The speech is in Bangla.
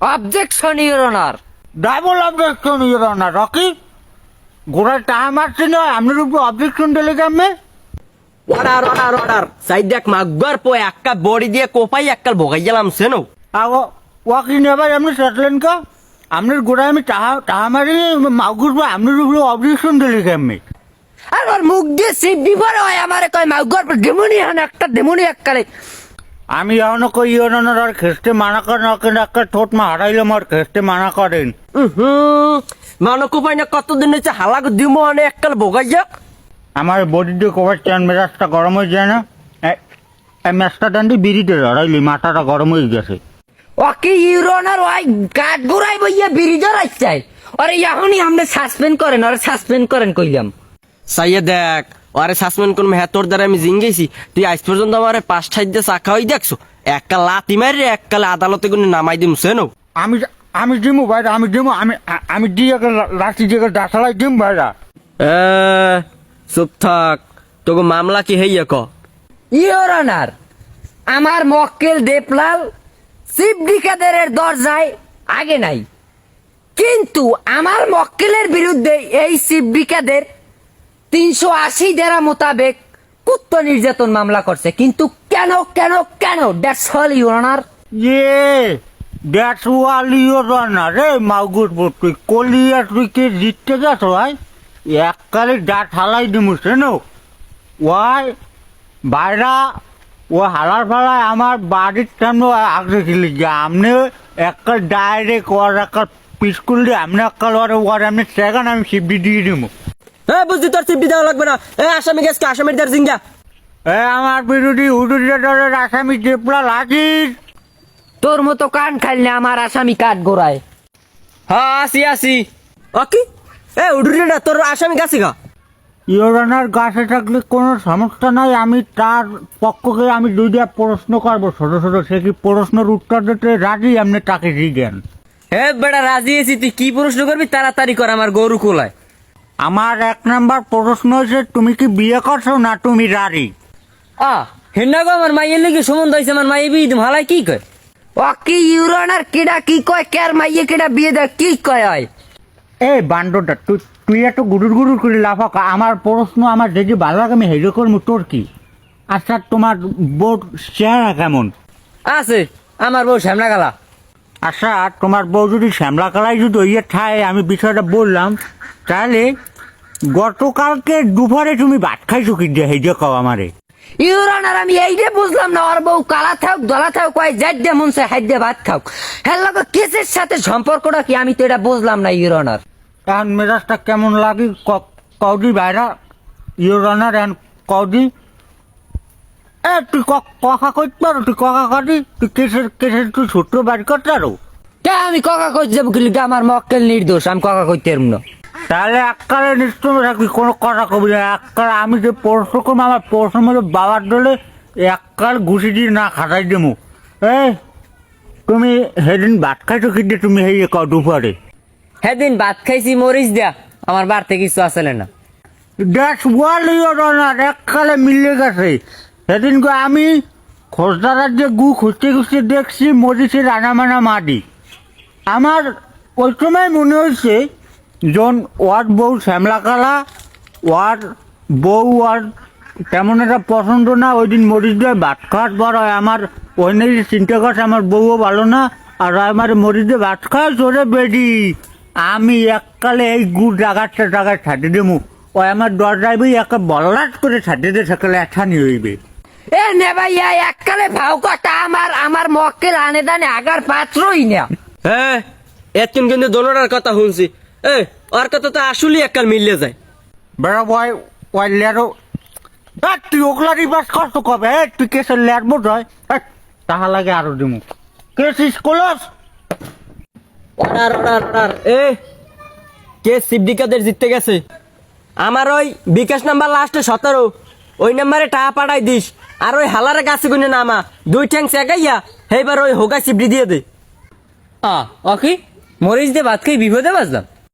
Objection your honour. Double objection your honour. Rocky গোড়ায় টাহা মারছি না, আপনার উপর অবজেকশন দিলে কেমনে? অর্ডার অর্ডার অর্ডার সাইড দেখ মাগবার পো একটা বড়ি দিয়ে কোপাই একটা ভোগাই গেলাম সেনো। আগো ওয়াকি নেবার আপনি সেটলেন কা? আপনার গোড়ায় আমি টাহা মারি মাগুর পর আপনার উপরে অবজেকশন দিলে কেমনে? আর ওর মুখ দিয়ে সিপ বিপরে হয় আমারে কয় মাউগর ডেমনি হান একটা ডেমনি এককালে। আমি এখনো কই ইওর অনার আর খেসতে মানা করেন, একটা ঠোঁট মা হারাইলাম আর খেসতে মানা করেন। মানো কোপাই না কতদিন হচ্ছে হালাক দিব মানে একটা ভোগাই যাক। আমার বডি দিয়ে কবার চান মেজাজটা গরম হয়ে যায় না? এই ম্যাচটা ডান্ডি বিড়িতে ধরাইলি, মাথাটা গরম হয়ে গেছে। ওকে ইওর অনার ওই কাঠ গোড়াই বইয়া বিড়ি ধরাই চাই। আরে এখনই আপনি সাসপেন্ড করেন, আরে সাসপেন্ড করেন কইলাম। সাইয়ে দেখ আরে সাসপেন্ড করবো হ্যাঁ তোর দ্বারা আমি জিঙ্গেছি। তুই আজ পর্যন্ত আমার 5-6 দিয়ে চাকা হয়ে দেখছো একটা লাতি মারি এককালে আদালতে গুনে নামাই দিম সেনো। আমি দিমু ভাইরা, আমি দিয়ে লাঠি দিয়ে ডাসালাই দিম ভাইরা। চুপ থাক, তোকে মামলা কি হইয়া ক? ইওর অনার, আমার মক্কেল দেবলাল সিদ্দিকাদের দরজায় আগে নাই, কিন্তু আমার মক্কেলের বিরুদ্ধে এই সিদ্দিকাদের 380 ধারা মোতাবেক কুত্ত নির্যাতন মামলা করছে। কিন্তু কেন কেন কেন? That's all your honour. That's wall your honour. রে মাগুর তুই কলিয়া তুই কে জিততে যাস ভাই? এককালে ডাট হালাই দিমু সেনো। ওয়াই বাইরা ও হালার ফালায় আমার বাড়ির সামনে আগে ছিলি যে আপনি একটা ডাইরেক্ট ওর একটা পিস করলে আপনি একটা ওর আপনি সেখান আমি সিপি দিয়ে দিব। হ্যাঁ বুঝছি তোর সিপি দেওয়া লাগবে না। আসামি গেছে আসামির দ্বার জিঙ্গা। আমার বিরোধী হুদুরের আসামি দেবলাল হাজির। তোর মতো কান খাইলে আমার আসামি কাঠ গোড়ায়। হ্যাঁ আসি আসি। ওকে উডুরি না তোর আসামি গাছি গা। ইওর অনার গাছে থাকলে কোনো সমস্যা নাই, আমি তার পক্ষকে আমি দুইটা প্রশ্ন করবো ছোট ছোট, সে কি প্রশ্নের উত্তর দিতে রাজি আপনি তাকে জিজ্ঞেন। হ্যাঁ বেটা রাজি আছি, তুই কি প্রশ্ন করবি তাড়াতাড়ি কর, আমার গরু কোলায়। আমার 1 নাম্বার প্রশ্ন হচ্ছে তুমি কি বিয়ে করছো না তুমি রাজি? হেন্না গো আমার মাইয়ের লেগে সম্বন্ধ হয়েছে, আমার মাইয়ে বিয়ে দিম হালাই কি কয়? ওকে ইওর অনার, কেডা কি কয় কের মাইয়ে কেডা বিয়ে দেয় কি কয় হয়? এই বান্ডটা তুই এত গুড়ুর করে লাফাক। আমার প্রশ্ন আমার যদি ভালো লাগে আমি হেজো করবো, তোর কি? আচ্ছা তোমার বউ চেহারা কেমন? আছে আমার বউ শ্যামলা গালা। আচ্ছা তোমার বউ যদি শ্যামলা কালাই যদি ইয়ে ঠায়, আমি বিষয়টা বললাম, তাহলে গতকালকে দুপুরে তুমি ভাত খাইছো কি দিয়ে হেজো কও আমারে? ইওর অনার, আমি এইটা বুঝলাম না, ওর বউ কালা থাক দলা থাক কয় যাইতে মন চায় হাইতে ভাত খাও, হ্যাঁ লাগো কেসের সাথে সম্পর্কটা কি আমি তো এটা বুঝলাম না ইওর অনার। এখন মেজাজটা কেমন লাগে কৌদি ভাইরা? ইওর অনার এখন কৌদি তুই কথা কইতে পারো? তুই কথা কাটি তুই কেসের তুই সূত্র বাড়ি করতে পারো? কে আমি কাকা কইতে যাবো কি? আমার মক্কেল নির্দোষ, আমি কাকা কইতে পারবো না। তাহলে এককালে নিশ্চয় থাকবি, কোনো কথা কবি না। এককাল আমি যে প্রশ্ন করবো আমার প্রশ্নের মধ্যে বাবার দলে এককাল ঘুষি দিয়ে না খাটাই দেবো। তুমি সেদিন ভাত খাইছো কিন্তু তুমি হেয়ে কও দুপুরে? সেদিন ভাত খাইছি মরিচ দিয়া, আমার বাড়তে কিছু আসলে না। দ্যাটস ওয়াল ইওর অনার, এককালে মিলে গেছে। সেদিন আমি খোঁজদারার যে গু খুঁজতে খুঁজতে দেখছি মরিচের রানামানা মাটি। আমার ওই সময় মনে হয়েছে জন ওয়ার বউ শ্যামলা কালা, ওয়ার বউ ওয়ার তেমন একটা পছন্দ না। ওই দিন মরিচ দিয়ে ভাত খাওয়ার পর আমার ওই নিয়ে চিন্তা করছে আমার বউও ভালো না, আর আমার মরিচ দিয়ে ভাত খাওয়া চলে বেডি। আমি এককালে এই গুড় জাগায় ছাড়তে দেবো, ওই আমার দরজায় বই একটা বল্লাট করে ছাড়তে দিয়ে সকালে এঠানি হইবে। এ নে ভাইয়া এককালে ভাও কথা, আমার মক্কেল আনে দানে আগার পাত্রই না। হ্যাঁ এতক্ষণ কিন্তু দোনোটার কথা শুনছি। ওর কথা তো আসলেই এককাল মিললে যায়। বেড়া বয় ওই লেরো তুই ওগুলা রিভার্স করছো কবে? তুই কেসের লেয়ার বোধ হয় তাহা লাগে আরো দিমু কেস স্কুলস। Order order order. কে সিদ্দিকাদের জিততে গেছে? আমার ওই বিকাশ নাম্বার লাস্টে 17, ওই নাম্বারে টাকা পাঠাই দিস। আর ওই হালারে গাছে গুনে নামা 2 ঠ্যাং চেগাইয়া এইবার ওই হোগা সিবড়ি দিয়ে দে। ওকে মরিচ দিয়ে ভাত খেয়ে বিপদে বাঁচলাম।